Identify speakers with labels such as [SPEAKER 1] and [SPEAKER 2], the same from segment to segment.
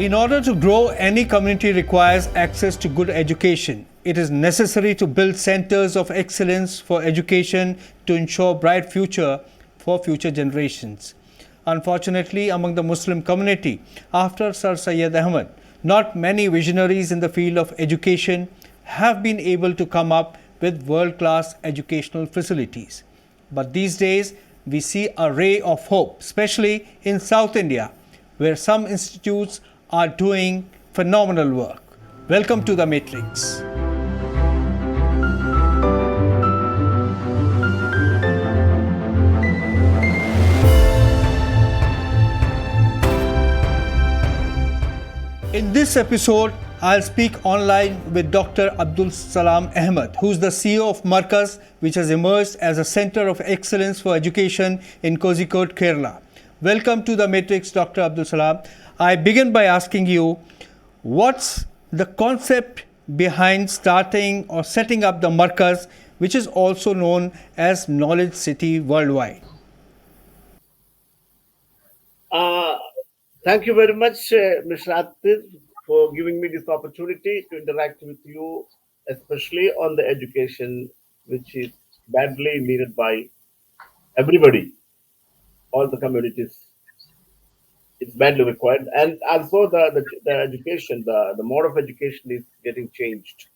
[SPEAKER 1] In order to grow, any community requires access to good education. It is necessary to build centers of excellence for education to ensure bright future for future generations. Unfortunately, among the Muslim community, after Sir Syed Ahmad, not many visionaries in the field of education have been able to come up with world-class educational facilities. But these days, we see a ray of hope, especially in South India, where some institutes are doing phenomenal work. Welcome to the Matrix. In this episode, I'll speak online with Dr. Abdul Salam Ahmed, who's the CEO of Markaz, which has emerged as a center of excellence for education in Kozhikode, Kerala. Welcome to the Matrix, Dr. Abdul Salam. I begin by asking you, what's the concept behind starting or setting up the Markaz, which is also known as Knowledge City worldwide?
[SPEAKER 2] Thank you very much, Mr. Atif, for giving me this opportunity to interact with you, especially on the education, which is badly needed by everybody, all the communities. It's badly required. And also the education, the mode of education is getting changed.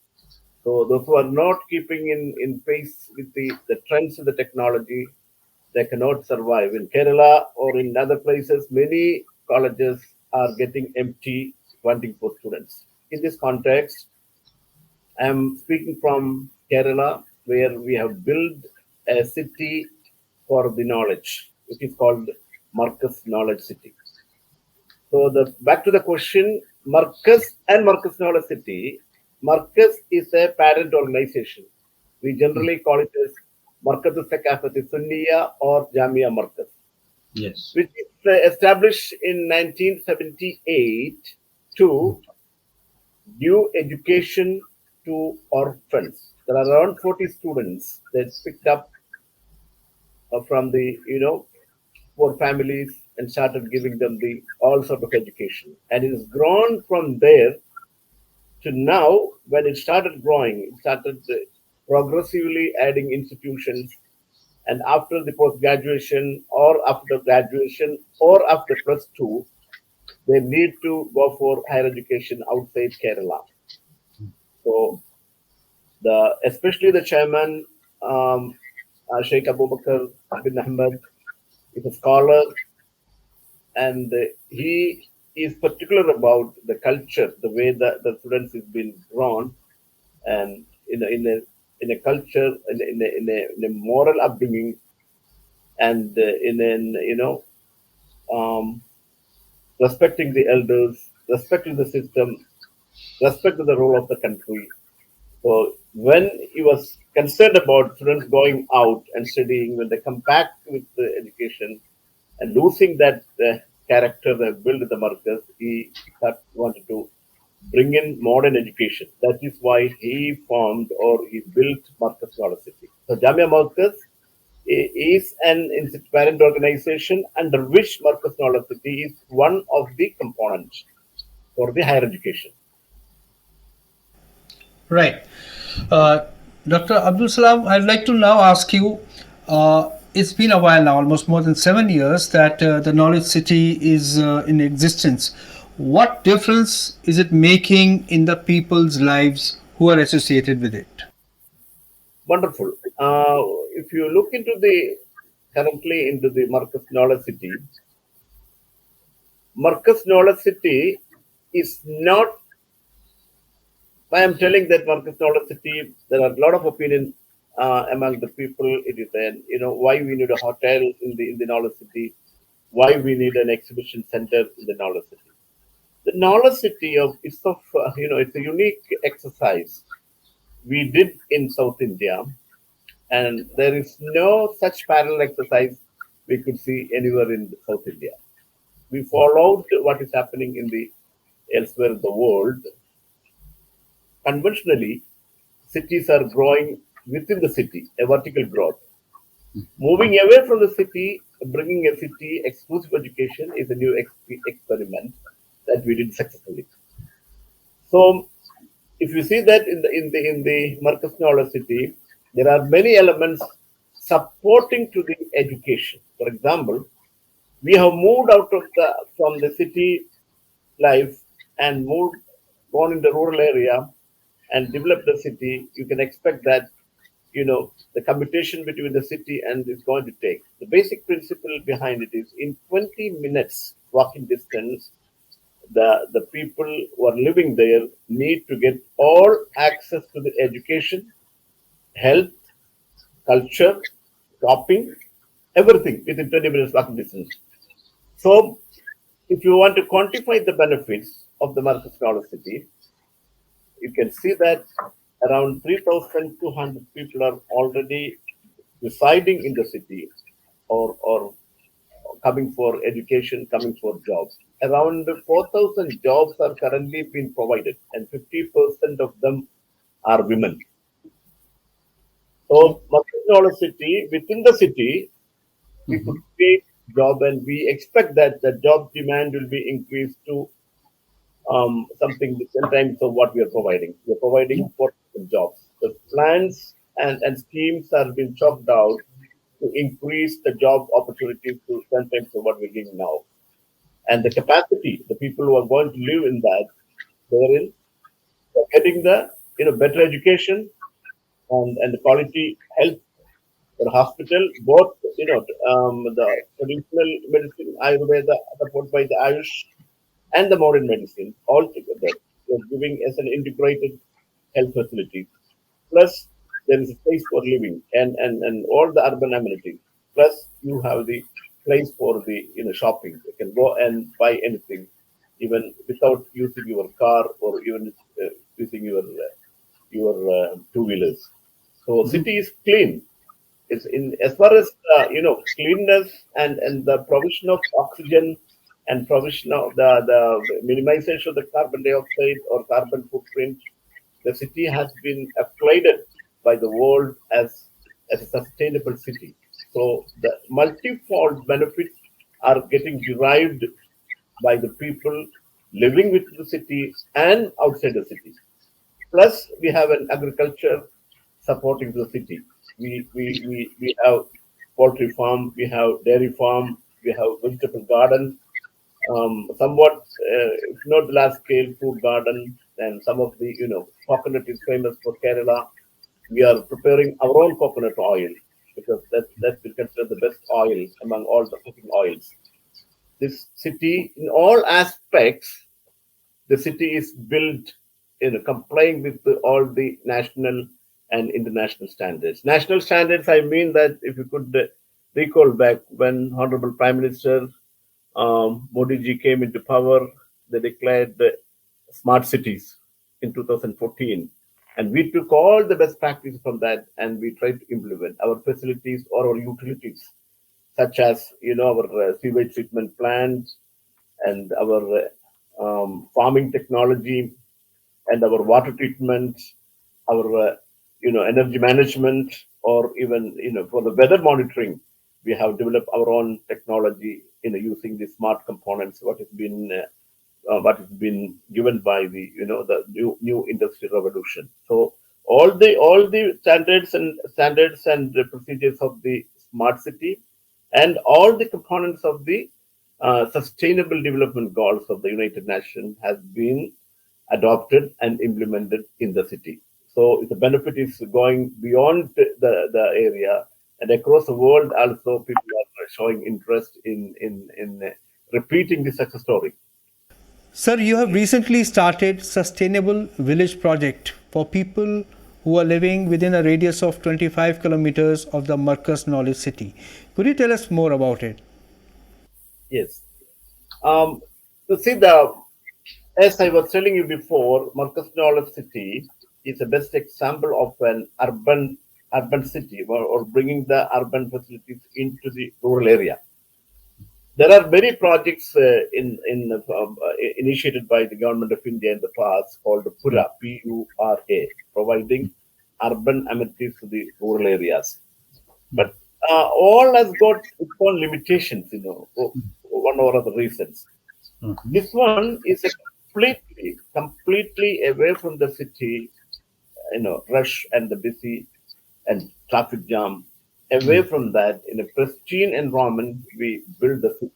[SPEAKER 2] So those who are not keeping in pace with the trends of the technology, they cannot survive. In Kerala or in other places, many colleges are getting empty, wanting for students. In this context, I am speaking from Kerala, where we have built a city for the knowledge, which is called Markaz Knowledge City. So back to the question, Markaz and Markaz Knowledge City. Markaz is a parent organization. We generally call it as Markaz Thaqafat Sunniya or Jamia Markaz.
[SPEAKER 3] Yes.
[SPEAKER 2] Which is established in 1978 to give education to orphans. There are around 40 students that picked up from the poor families and started giving them the all sort of education. And it has grown from there to now. When it started growing, it started progressively adding institutions. And after the post-graduation or after graduation or after plus two, they need to go for higher education outside Kerala. So especially the chairman, Sheikh Abu Bakr bin Ahmed, is a scholar, and he is particular about the culture, the way that the students is being grown, and in a culture, in a moral upbringing, and respecting the elders, respecting the system, respecting the role of the country. So when he was concerned about students going out and studying, when they come back with the education and losing that character they built in the Markaz, he wanted to bring in modern education. That is why he formed or he built Markaz Knowledge City. So Jamia Markaz is an parent organization under which Markaz Knowledge City is one of the components for the higher education.
[SPEAKER 1] Right. Dr. Abdul Salam, I'd like to now ask you, it's been a while now, almost more than 7 years, that the Knowledge City is in existence. What difference is it making in the people's lives who are associated with it?
[SPEAKER 2] Wonderful. If you look currently into the Markaz Knowledge City, Markaz Knowledge City is not. I am telling that Markaz Knowledge City, there are a lot of opinions among the people. It is why we need a hotel in the Knowledge City, why we need an exhibition center in the Knowledge City. The Knowledge City it's a unique exercise we did in South India, and there is no such parallel exercise we could see anywhere in South India. We followed what is happening elsewhere in the world. Conventionally, cities are growing within the city, a vertical growth. Moving away from the city, bringing a city exclusive education is a new experiment. that we did successfully. So if you see that in the Markaz Knowledge City, there are many elements supporting to the education. For example, we have moved out of the from the city life and moved gone in the rural area and developed the city. You can expect that the commutation between the city and is going to take. The basic principle behind it is in 20 minutes walking distance, the people who are living there need to get all access to the education, health, culture, shopping, everything within 20 minutes walking distance. So, if you want to quantify the benefits of the Marcus Knowledge City, you can see that around 3,200 people are already residing in the city or coming for education, coming for jobs. Around 4,000 jobs are currently being provided, and 50% of them are women. So, Markaz City, within the city, we could create job, and we expect that the job demand will be increased to something 10 times of what we are providing. We are providing 4,000 jobs. The plans and schemes are being chalked out to increase the job opportunities to 10 times of what we're giving now. And the capacity, the people who are going to live in that, therein, they're getting the better education and the quality health or hospital, both the traditional medicine, Ayurveda, supported by the Ayush, and the modern medicine all together. They're giving as an integrated health facility. Plus, there is a place for living and all the urban amenities. Plus, you have the place for the shopping. You can go and buy anything, even without using your car or even using your two wheelers. So, city is clean. It's in as far as cleanness and the provision of oxygen and provision of the minimization of the carbon dioxide or carbon footprint. The city has been applauded by the world as a sustainable city. So the multifold benefits are getting derived by the people living within the city and outside the city. Plus, we have an agriculture supporting the city. We have poultry farm, we have dairy farm, we have vegetable garden, somewhat, if not large scale food garden, and some of the, coconut is famous for Kerala. We are preparing our own coconut oil because that's been considered the best oil among all the cooking oils. This city, in all aspects, the city is built in complying with all the national and international standards. National standards, I mean that if you could recall back when Honorable Prime Minister Modi ji came into power, they declared the smart cities in 2014. And we took all the best practices from that and we tried to implement our facilities or our utilities, such as our sewage treatment plants and our farming technology and our water treatment, our energy management, or even for the weather monitoring, we have developed our own technology using the smart components. What has been given by the new industrial revolution. So all the standards and the procedures of the smart city and all the components of the sustainable development goals of the United Nations has been adopted and implemented in the city. So the benefit is going beyond the area and across the world. Also, people are showing interest in repeating the success story.
[SPEAKER 1] Sir, you have recently started Sustainable Village Project for people who are living within a radius of 25 kilometers of the Markaz Knowledge City. Could you tell us more about it?
[SPEAKER 2] Yes. Um, to see the As I was telling you before, Marcus Knowledge City is the best example of an urban city or bringing the urban facilities into the rural area. There are many projects initiated by the government of India in the past called PURA, PURA, providing urban amenities to the rural areas. But all has got its own limitations, for one or other reasons. This one is a completely away from the city, rush and the busy and traffic jam. Away from that, in a pristine environment, we build the city.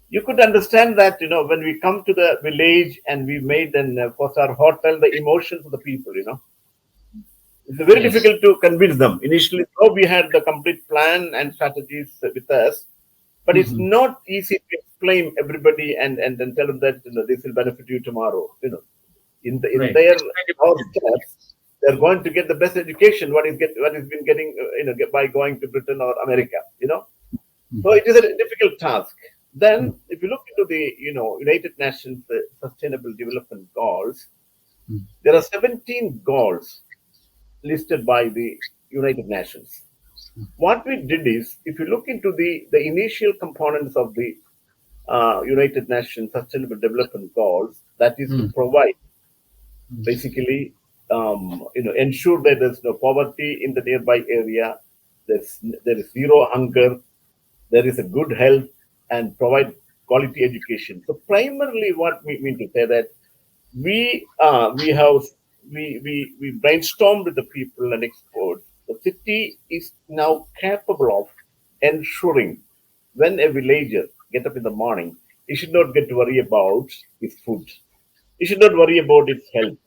[SPEAKER 2] You could understand that, when we come to the village and we made an four-star hotel, the emotions of the people, it's very
[SPEAKER 3] Yes.
[SPEAKER 2] difficult to convince them. Initially, though we had the complete plan and strategies with us, but it's not easy to explain everybody and tell them that this will benefit you tomorrow. In
[SPEAKER 3] Right.
[SPEAKER 2] their
[SPEAKER 3] It's very
[SPEAKER 2] our
[SPEAKER 3] difficult.
[SPEAKER 2] steps, they're going to get the best education. What is been getting by going to Britain or America. So it is a difficult task. Then, if you look into the United Nations Sustainable Development Goals, there are 17 goals listed by the United Nations. What we did is, if you look into the initial components of the United Nations Sustainable Development Goals, that is to provide, basically, ensure that there's no poverty in the nearby area, there is zero hunger, there is a good health, and provide quality education. So primarily, what we mean to say that we have we brainstormed with the people and experts. The city is now capable of ensuring when a villager get up in the morning, he should not get to worry about his food. He should not worry about his health.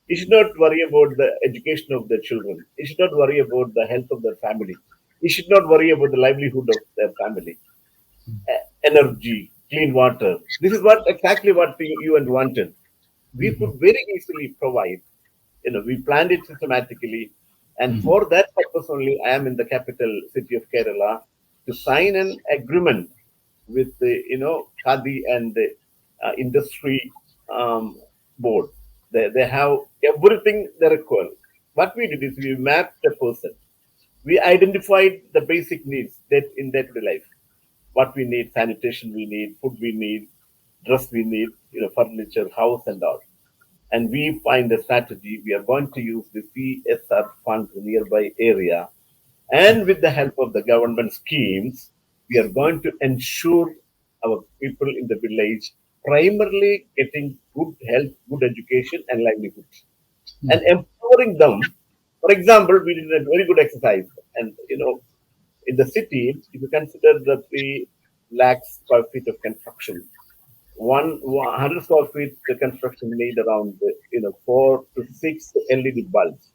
[SPEAKER 2] He should not worry about the education of their children. He should not worry about the health of their family. He should not worry about the livelihood of their family. Energy, clean water. This is what exactly what you and wanted. We could very easily provide. We planned it systematically, and for that purpose only, I am in the capital city of Kerala to sign an agreement with the Khadi and the industry board. They have everything they require. What we did is we mapped the person. We identified the basic needs that in day-to-day life. What we need, sanitation we need, food we need, dress we need, furniture, house and all. And we find a strategy. We are going to use the CSR funds in nearby area, and with the help of the government schemes, we are going to ensure our people in the village primarily getting good health, good education, and livelihood, and empowering them. For example, we did a very good exercise, and in the city, if you consider the 3 lakh square feet of construction, 100 square feet the construction need around 4 to 6 LED bulbs.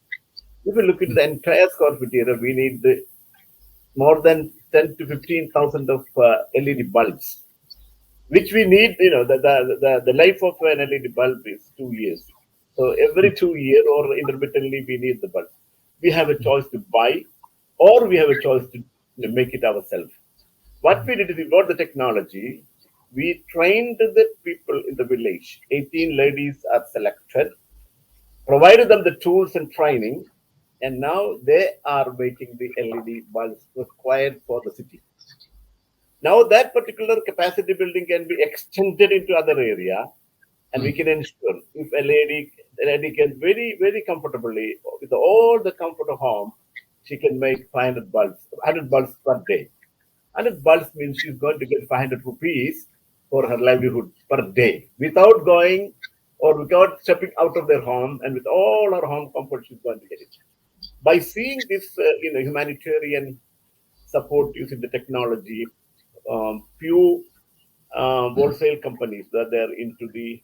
[SPEAKER 2] If you look into the entire square feet area, we need more than 10 to 15,000 of LED bulbs, which we need. The life of an LED bulb is 2 years. So every 2 years or intermittently, we need the bulb. We have a choice to buy, or we have a choice to make it ourselves. What we did is we brought the technology. We trained the people in the village. 18 ladies are selected, provided them the tools and training, and now they are making the LED bulbs required for the city. Now that particular capacity building can be extended into other area, and we can ensure if a lady can very, very comfortably, with all the comfort of home, she can make 500 bulbs, 100 bulbs per day. 100 bulbs means she's going to get 500 rupees for her livelihood per day without going or without stepping out of their home, and with all her home comfort, she's going to get it. By seeing this, humanitarian support using the technology, few wholesale companies that they're into the,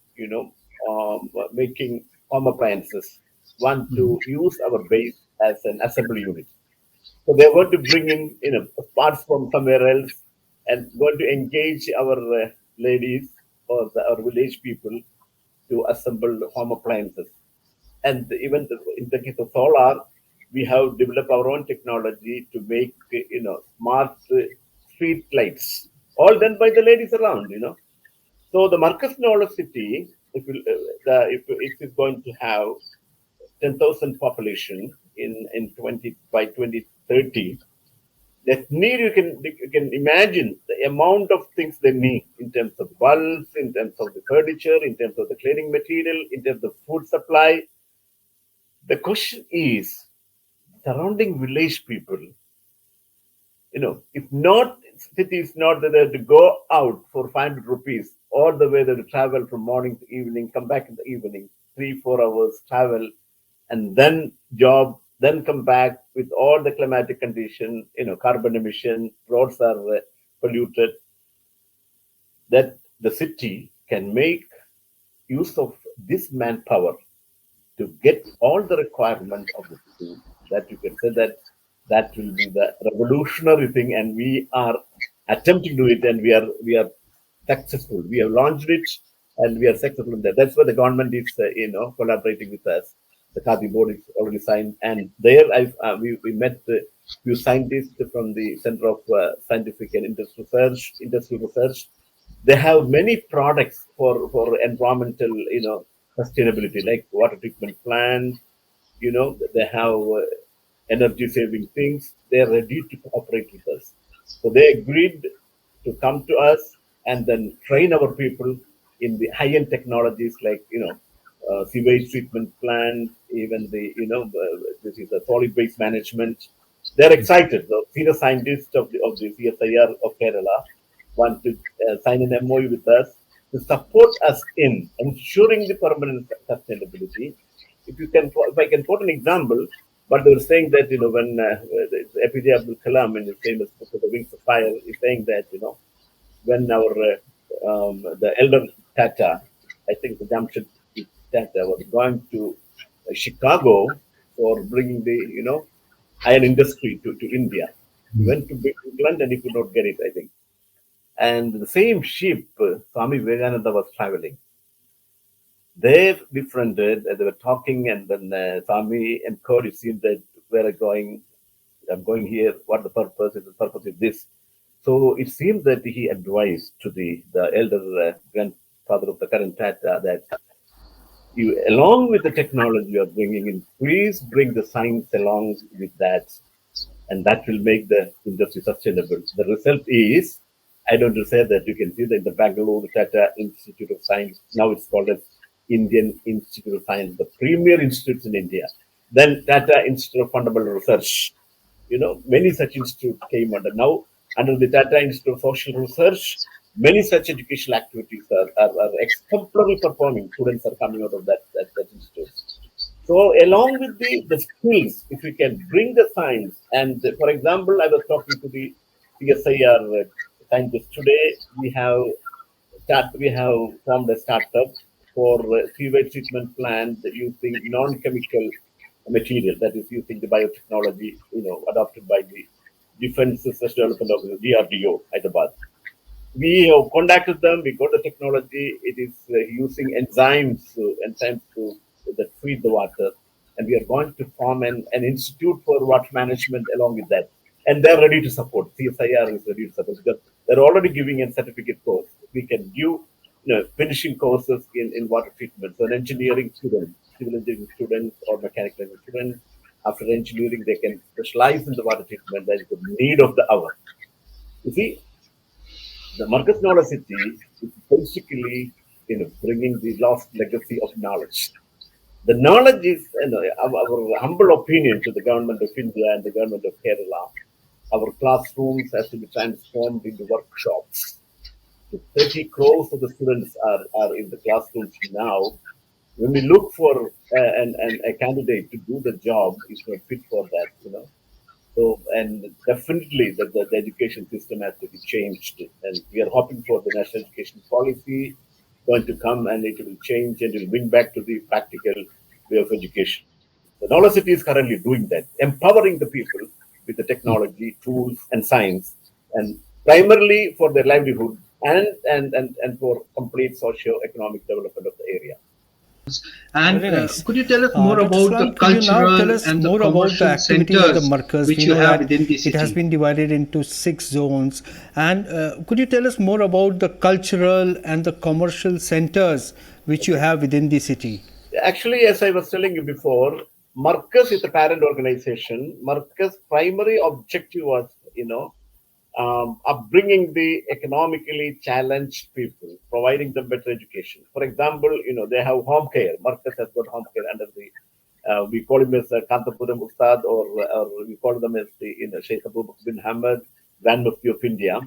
[SPEAKER 2] making home appliances want to use our base as an assembly unit. So they're going to bring in, parts from somewhere else, and going to engage our ladies or our village people to assemble home appliances. And even in the case of solar, we have developed our own technology to make smart street lights, all done by the ladies around. So the Markaz Knowledge City, if it is going to have 10,000 population in 2030, that need, you can imagine the amount of things they need in terms of bulbs, in terms of the furniture, in terms of the cleaning material, in terms of food supply. The question is, surrounding village people, if not city is not that they have to go out for 500 rupees all the way. They have to travel from morning to evening, come back in the evening, 3-4 hours travel, and then job, then come back with all the climatic condition, carbon emission, roads are polluted. That the city can make use of this manpower to get all the requirement of the city, that you can say that that will be the revolutionary thing, and we are attempting to do it, and we are successful. We have launched it, and we are successful in that. That's why the government is collaborating with us. The Khadi board is already signed, and there we met few scientists from the Center of Scientific and Industrial Research. They have many products for environmental sustainability, like water treatment plants. They have energy saving things. They are ready to cooperate with us. So they agreed to come to us and then train our people in the high end technologies, like sewage treatment plant, even this is a solid waste management. They're excited. The senior scientists of the CSIR of Kerala want to sign an MOU with us to support us in ensuring the permanent sustainability. If I can quote an example, but they were saying that when APJ Abdul Kalam in his famous book of the Wings of Fire is saying that when our the elder Tata, I think the Jamshid Tata was going to Chicago for bringing the iron industry to India. He went to England and he could not get it, I think. And the same ship, Swami Vivekananda was traveling. They befriended, they were talking, and then Swami encouraged, it seemed that where are going, I'm going here, what the purpose is, the purpose is this. So it seems that he advised to the elder grandfather of the current Tata that you, along with the technology you are bringing in, please bring the science along with that, and that will make the industry sustainable. The result is, I don't want to say that you can see that in the Bangalore Tata Institute of Science, now it's called as Indian Institute of Science, the premier institutes in India. Then Tata Institute of Fundamental Research. Many such institutes came under. Now, under the Tata Institute of Social Research, many such educational activities are exemplary performing. Students are coming out of that institute. So, along with the skills, if we can bring the science, and for example, I was talking to the CSIR scientists today. We have formed a startup for sewage treatment plant using non-chemical material, that is using the biotechnology, adopted by the Defense Research Development Organization, DRDO, Hyderabad. We have contacted them. We got the technology. It is using enzymes that feed the water, and we are going to form an institute for water management along with that. And they're ready to support. CSIR is ready to support because they're already giving a certificate course. We can give finishing courses in water treatment. So, an engineering student, civil engineering students, or mechanical engineering students, after engineering, they can specialize in the water treatment. That is the need of the hour. You see, the Markaz Knowledge City is basically bringing the lost legacy of knowledge. The knowledge is, our humble opinion to the government of India and the government of Kerala. Our classrooms has to be transformed into workshops. The 30 crores of the students are in the classrooms now. When we look for a candidate to do the job, is not fit for that. So, and definitely the education system has to be changed. And we are hoping for the national education policy going to come, and it will change and it will bring back to the practical way of education. The Knowledge City is currently doing that, empowering the people with the technology, tools, and science, and primarily for their livelihood and for complete socio-economic development of the area.
[SPEAKER 1] Very
[SPEAKER 3] And
[SPEAKER 1] nice.
[SPEAKER 3] could you tell us more
[SPEAKER 1] Dr.
[SPEAKER 3] about the
[SPEAKER 1] Swan, could you now tell
[SPEAKER 3] cultural
[SPEAKER 1] us
[SPEAKER 3] and the
[SPEAKER 1] more about the
[SPEAKER 3] commercial
[SPEAKER 1] activities of the
[SPEAKER 3] centers
[SPEAKER 1] Markaz?
[SPEAKER 3] which
[SPEAKER 1] We
[SPEAKER 3] you
[SPEAKER 1] know
[SPEAKER 3] have
[SPEAKER 1] that
[SPEAKER 3] within the
[SPEAKER 1] it has
[SPEAKER 3] city?
[SPEAKER 1] been divided into 6 zones. And could you tell us more about the cultural and the commercial centers which you
[SPEAKER 2] Okay.
[SPEAKER 1] have within the city?
[SPEAKER 2] Actually, as I was telling you before, Markaz is a parent organization. Markaz' primary objective was, upbringing the economically challenged people, providing them better education. For example, they have home care. Markaz has got home care under the, we call him as Kantapuram Ustad, or we call them as the, Sheikh Abu Bakr bin Hamad. Grand Mufti of India.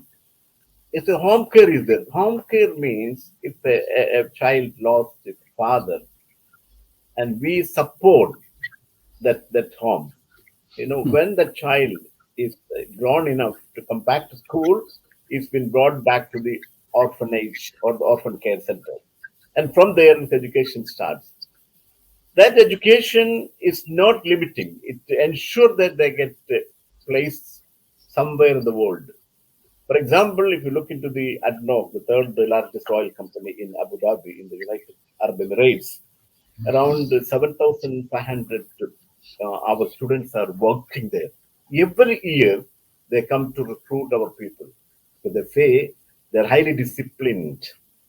[SPEAKER 2] It's a home care is there. Home care means if a child lost its father and we support that home. When the child is grown enough to come back to school, he's been brought back to the orphanage or the orphan care center. And from there, his education starts. That education is not limiting. It ensures that they get placed somewhere in the world. For example, if you look into the ADNOC, the third largest oil company in Abu Dhabi, in the United Arab Emirates, around 7,500 our students are working there. Every year, they come to recruit our people. So they say they're highly disciplined,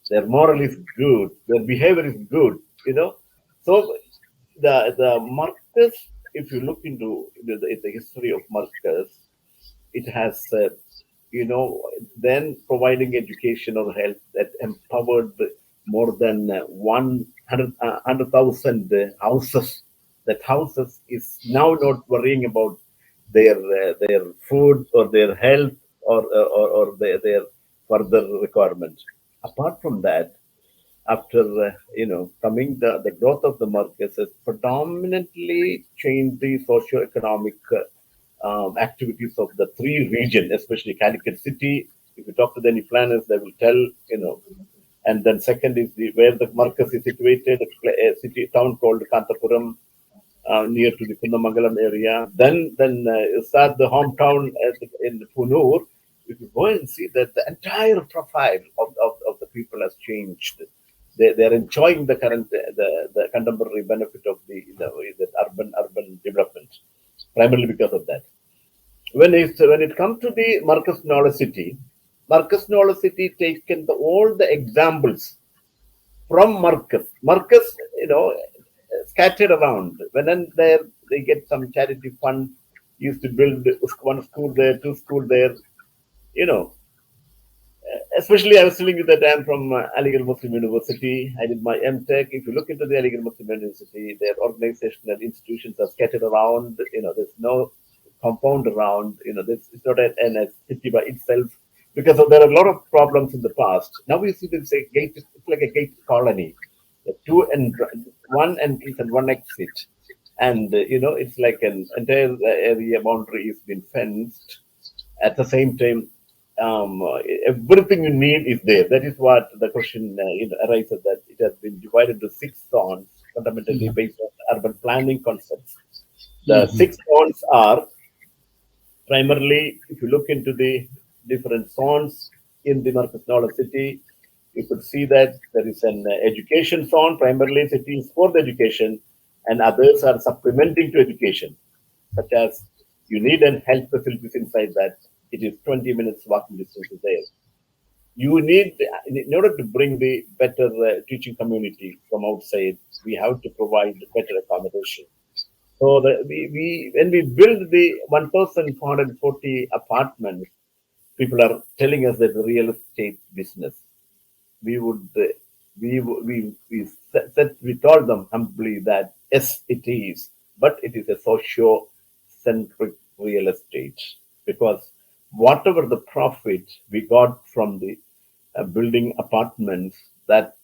[SPEAKER 2] their moral is good, their behavior is good. So the Markaz, if you look into the history of Markaz, it has then providing education or health that empowered more than 100,000 houses. That houses is now not worrying about their food or their health or their further requirement. Apart from that, after coming, the growth of the markets has predominantly changed the socio-economic activities of the three regions, especially Calicut city. If you talk to any planners, they will tell. And then second is where the Markaz is situated, a city town called Kantapuram, near to the Kundamangalam area. Then start the hometown in Punur. If you go and see that the entire profile of the people has changed. They're enjoying the current the contemporary benefit of the urban development, primarily because of that. When it comes to the Markaz Knowledge City taken all the examples from Markaz. Markaz, scattered around. When and there they get some charity fund, used to build one school there, two school there. You know, Especially I was telling you that I'm from Aligarh Muslim University. I did my MTech. If you look into the Aligarh Muslim University, their organizational institutions are scattered around. There's no compound around. It's not a city by itself because there are a lot of problems in the past. Now we see this a gate. It's like a gate colony, one entrance and one exit, and it's like an entire area boundary is been fenced. At the same time, um, everything you need is there. That is what the question arises, that it has been divided into 6 zones, fundamentally based on urban planning concepts. The 6 zones are primarily, if you look into the different zones in the Markaz Knowledge City, you could see that there is an education zone, primarily cities for the education, and others are supplementing to education, such as you need an health facilities inside that. It is 20 minutes walking distance is there. You need, in order to bring the better teaching community from outside, we have to provide better accommodation. So when we build the 1,440 apartments, people are telling us that the real estate business. We would we told them humbly that yes, it is, but it is a socio-centric real estate, because whatever the profit we got from the building apartments, that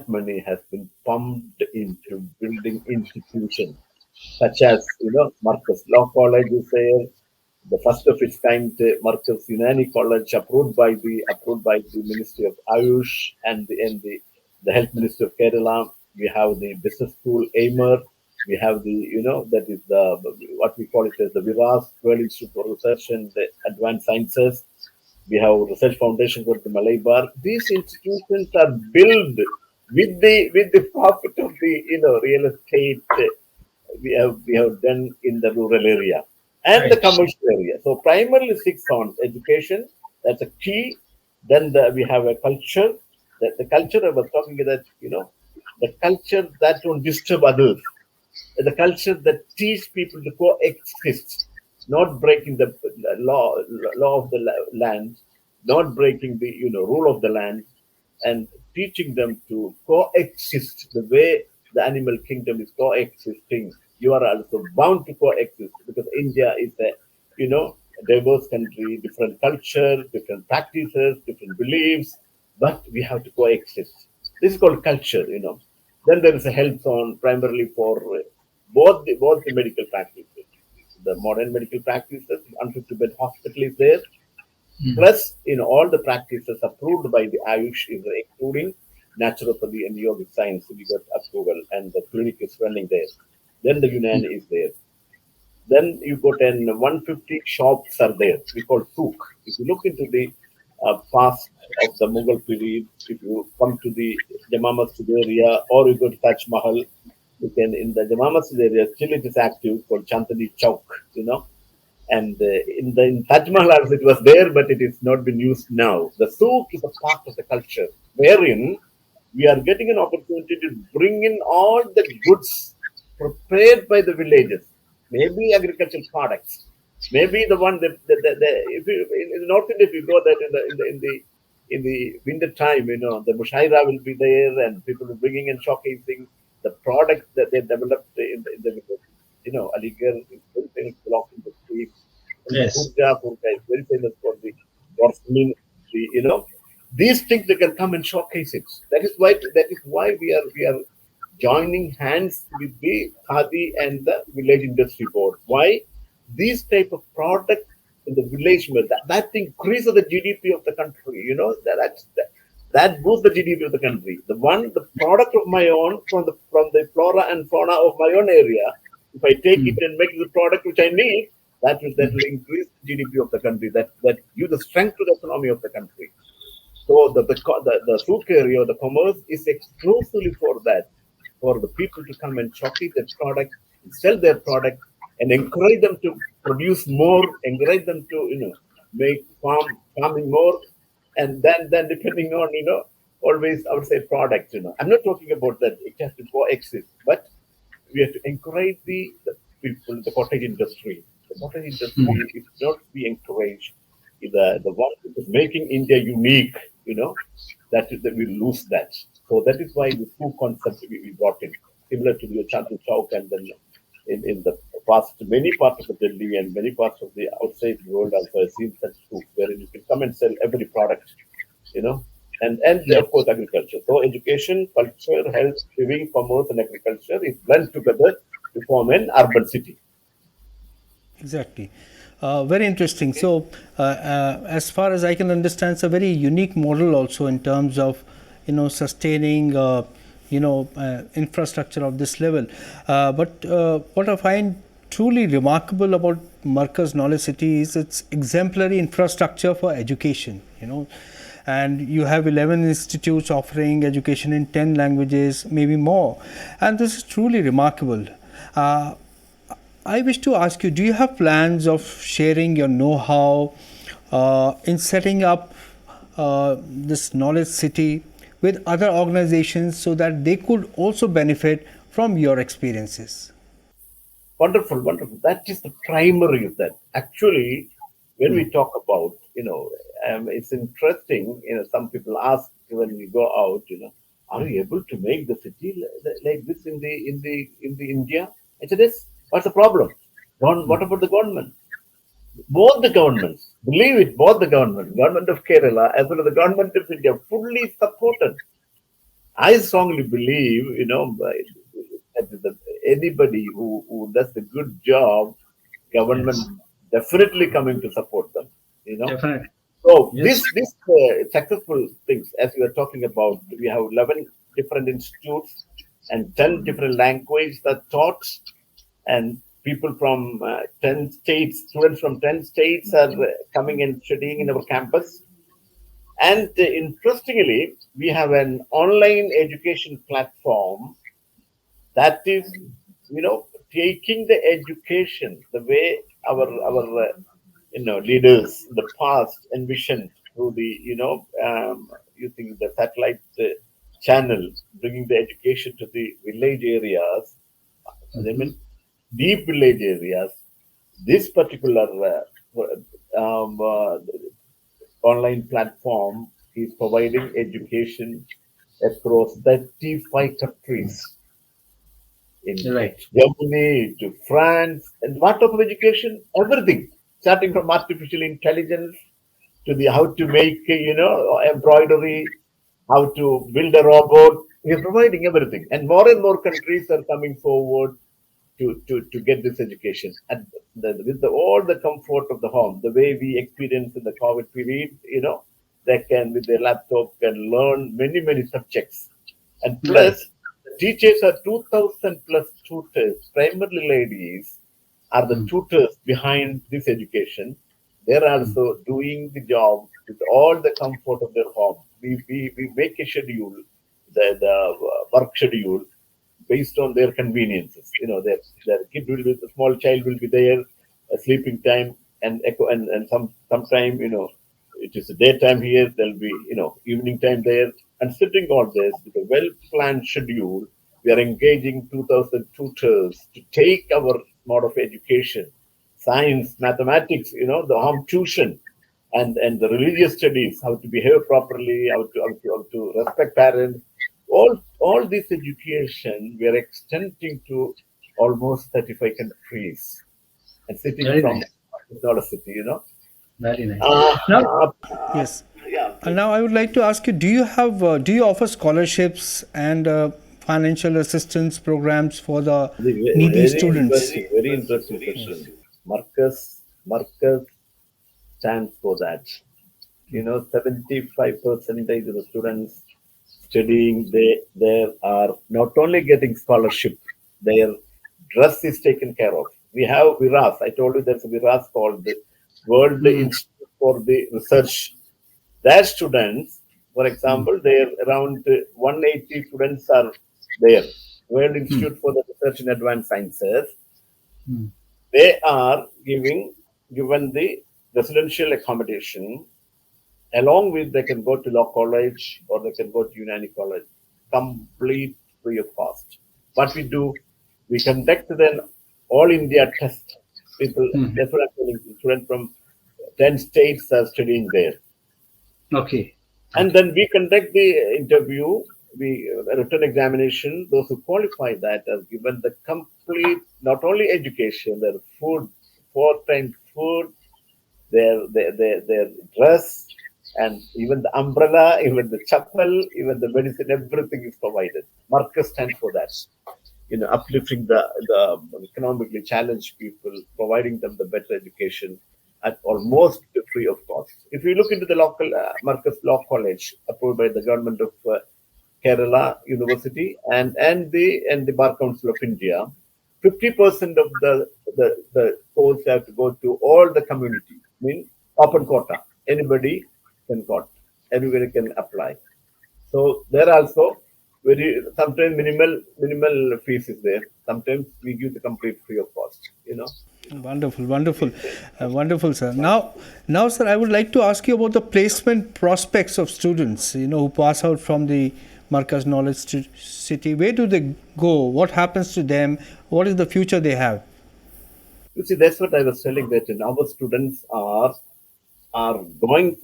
[SPEAKER 2] money has been pumped into building institutions such as Marcus Law College is there, the first of its kind Marcus Unani College, approved by the Ministry of Ayush and the Health Ministry of Kerala. We have the business school Aimer. We have that is the what we call it as the Viras World Institute for Research and the Advanced Sciences. We have research foundation for the Malabar. These institutions are built with the profit of the real estate we have done in the rural area and the
[SPEAKER 1] Right.
[SPEAKER 2] commercial area. So primarily 6 zones: education, that's a key. Then we have a culture. The culture I was talking about, the culture that don't disturb others, the culture that teach people to coexist, not breaking the law of the land, not breaking the rule of the land, and teaching them to coexist the way the animal kingdom is coexisting. You are also bound to coexist because India is a diverse country, different culture, different practices, different beliefs, but we have to coexist. This is called culture, Then there is a health zone primarily for both the medical practices. The modern medical practices, 150-bed hospital is there. Plus, all the practices approved by the Ayush, including naturopathy and yogic science, we got approval, and the clinic is running there. Then the Yunan is there. Then you got 150 shops are there. We call souk. If you look into the past of the Mughal period, if you come to the Jama Masjid area or you go to Taj Mahal, you can in the Jama Masjid area still it is active called Chandani Chowk. And in Taj Mahal also it was there, but it is not been used now. The souk is a part of the culture, wherein we are getting an opportunity to bring in all the goods prepared by the villagers, maybe agricultural products, maybe the one that if you, in North India, if you go there in the winter time, the mushaira will be there, and people will bringing and showcasing the products that they developed in the Aligarh is very famous block industry, and the
[SPEAKER 3] Yes.
[SPEAKER 2] Purja is very famous for the porcelain. These things they can come and showcase it. That is why we are joining hands with the Khadi and the village industry board. Why? These type of product in the village, that increases the GDP of the country. That boosts the GDP of the country. The product of my own from the flora and fauna of my own area. If I take it and make the product which I need, that will increase the GDP of the country. That give the strength to the economy of the country. So the souk area, the commerce is exclusively for that, for the people to come and showcase their product, sell their product, and encourage them to produce more, encourage them to make farming more, and then depending on always I would say product. I'm not talking about that it has to coexist, but we have to encourage the people, the cottage industry. The cottage industry, if not be encouraged, the one that is making India unique, that we lose that. So that is why the two concepts we brought in, similar to the Chandu Chowk, and then in the past, many parts of the Delhi and many parts of the outside world also I've seen such schools wherein you can come and sell every product, and of course agriculture. So education, culture, health, living, commerce, and agriculture is blend together to form an urban city.
[SPEAKER 1] Exactly. Very interesting. So, as far as I can understand, it's a very unique model also in terms of, sustaining, infrastructure of this level. But what I find truly remarkable about Markaz Knowledge City is its exemplary infrastructure for education. And you have 11 institutes offering education in 10 languages, maybe more, and this is truly remarkable. Uh, I wish to ask you, do you have plans of sharing your know-how in setting up this knowledge city with other organizations so that they could also benefit from your experiences?
[SPEAKER 2] Wonderful, wonderful. That is the primary of that. Actually, when we talk about, it's interesting. Some people ask when we go out, are you able to make the city like this in the India? I said, yes. What's the problem? What about the government? Both the governments, believe it, both the government of Kerala as well as the government of India, fully supported. I strongly believe, that anybody who does a good job, government
[SPEAKER 3] Yes.
[SPEAKER 2] definitely coming to support them. You know.
[SPEAKER 3] Definitely.
[SPEAKER 2] So
[SPEAKER 3] Yes.
[SPEAKER 2] this successful things, as we are talking about, we have 11 different institutes and 10 different languages that taught, and people from 10 states, students from 10 states are coming and studying in our campus. And interestingly, we have an online education platform that is, taking the education the way our leaders in the past envisioned through the, using the satellite channel, bringing the education to the village areas. I mean, deep village areas. This particular online platform is providing education across 35 countries, in
[SPEAKER 3] Right.
[SPEAKER 2] Germany to France. And what type of education? Everything. starting from artificial intelligence to the how to make embroidery, how to build a robot. We are providing everything, and more countries are coming forward to get this education and with all the comfort of the home, the way we experienced in the COVID period. They can with their laptop can learn many subjects, and
[SPEAKER 3] Right.
[SPEAKER 2] plus the teachers are 2,000 plus tutors, primarily ladies, are the tutors behind this education. They're also doing the job with all the comfort of their home. We make a schedule, the work schedule based on their conveniences. Their kid will be, the small child will be there, sleeping time and sometime, it is daytime here, there'll be, evening time there. And sitting all this with a well planned schedule, we are engaging 2,000 tutors to take our mode of education, science, mathematics, the home tuition, and the religious studies, how to behave properly, how to respect parents. All this education we are extending to almost 35 countries and sitting
[SPEAKER 3] Very
[SPEAKER 2] from
[SPEAKER 3] nice.
[SPEAKER 2] not a city,
[SPEAKER 3] Very nice.
[SPEAKER 2] Uh,
[SPEAKER 3] Now,
[SPEAKER 2] uh,
[SPEAKER 1] Yes.
[SPEAKER 2] yeah,
[SPEAKER 1] And now I would like to ask you: do you offer scholarships and financial assistance programs for the needy students?
[SPEAKER 2] very interesting question. Markaz stands for that. 75% of the students studying, they are not only getting scholarship, their dress is taken care of. We have Viras. I told you there's a Viras called the World Institute for the Research. Their students, for example, there around 180 students are there. World Institute for the Research in Advanced Sciences. They are given the residential accommodation. Along with, they can go to law college or they can go to Unani college, complete free of cost. What we do, we conduct then all India test. People, that's what I'm telling you, students from 10 states are studying there.
[SPEAKER 3] okay.
[SPEAKER 2] And then we conduct the interview, a written examination. Those who qualify that are given the complete, not only education, their food, 4 times food, their dress, and even the umbrella, even the chapel, even the medicine, everything is provided. Markaz stands for that. Uplifting the economically challenged people, providing them the better education at almost free of cost. If you look into the local Markaz Law College, approved by the government of Kerala University and the Bar Council of India, 50% of the course have to go to all the community. Mean open quota. Anybody can got. Everybody can apply. So there also very sometimes minimal fees is there. Sometimes we give the complete free of cost.
[SPEAKER 1] Wonderful, wonderful, sir. Now, sir, I would like to ask you about the placement prospects of students, who pass out from the Markaz Knowledge City. Where do they go? What happens to them? What is the future they have?
[SPEAKER 2] You see, that's what I was telling, that our students are going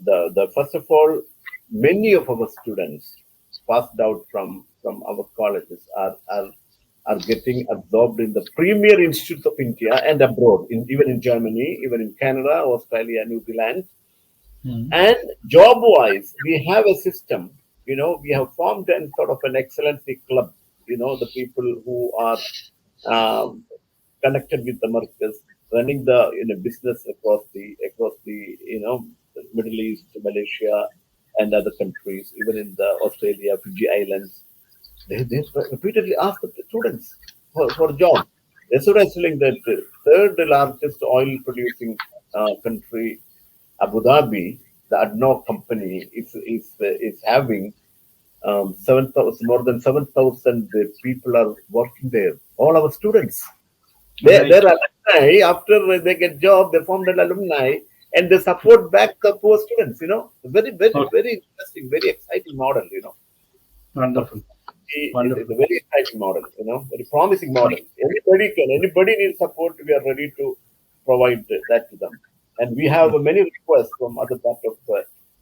[SPEAKER 2] the first of all, many of our students passed out from our colleges are getting absorbed in the premier institutes of India and abroad, even in Germany, even in Canada, Australia, New Zealand. And job-wise, we have a system. We have formed an sort of an excellency club. The people who are um, connected with the Markaz, running the business across the Middle East, Malaysia, and other countries, even in the Australia, Fiji Islands. They repeatedly ask the students for job. That's what I'm saying, that the third largest oil producing country, Abu Dhabi, the ADNOC company, is having 7,000, more than 7,000 people are working there. All our students.
[SPEAKER 3] Right.
[SPEAKER 2] Their alumni, after they get job, they formed an alumni and they support back the poor students.
[SPEAKER 3] Okay.
[SPEAKER 2] Very interesting, very exciting model.
[SPEAKER 3] Wonderful.
[SPEAKER 2] It's a very exciting model, very promising model. Anybody needs support, we are ready to provide that to them. And we have many requests from other parts of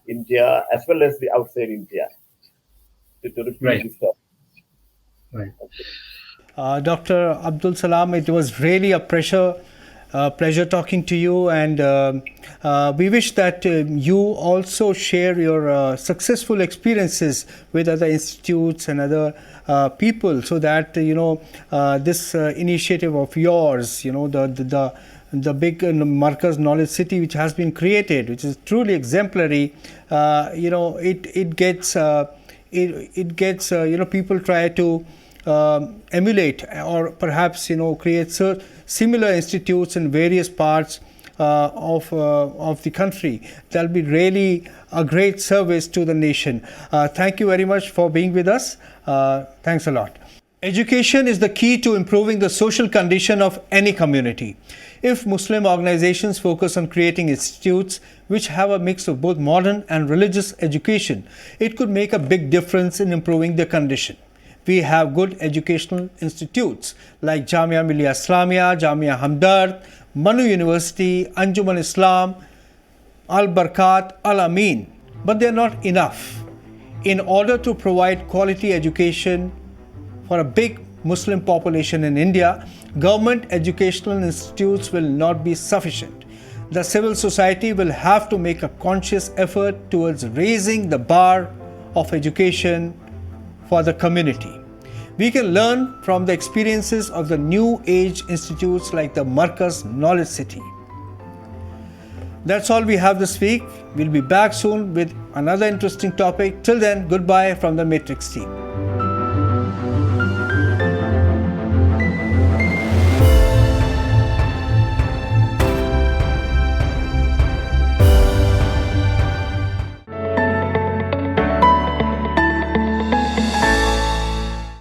[SPEAKER 2] India as well as the outside India to repeat
[SPEAKER 3] Right.
[SPEAKER 2] this stuff.
[SPEAKER 3] Right.
[SPEAKER 1] Dr. Abdul Salam, it was really a pleasure Pleasure talking to you, and we wish that you also share your successful experiences with other institutes and other people, so that this initiative of yours, the big Markaz Knowledge City which has been created, which is truly exemplary, it gets people try to emulate, or perhaps create similar institutes in various parts of the country. That'll be really a great service to the nation. Thank you very much for being with us. Thanks a lot. Education is the key to improving the social condition of any community. If Muslim organizations focus on creating institutes which have a mix of both modern and religious education, it could make a big difference in improving their condition. We have good educational institutes like Jamia Millia Islamia, Jamia Hamdard, Manu University, Anjuman Islam, Al Barkat, Al Amin, but they are not enough. In order to provide quality education for a big Muslim population in India, government educational institutes will not be sufficient. The civil society will have to make a conscious effort towards raising the bar of education for the community. We can learn from the experiences of the new age institutes like the Markaz Knowledge City. That's all we have this week. We'll be back soon with another interesting topic. Till then, goodbye from the Matrix team.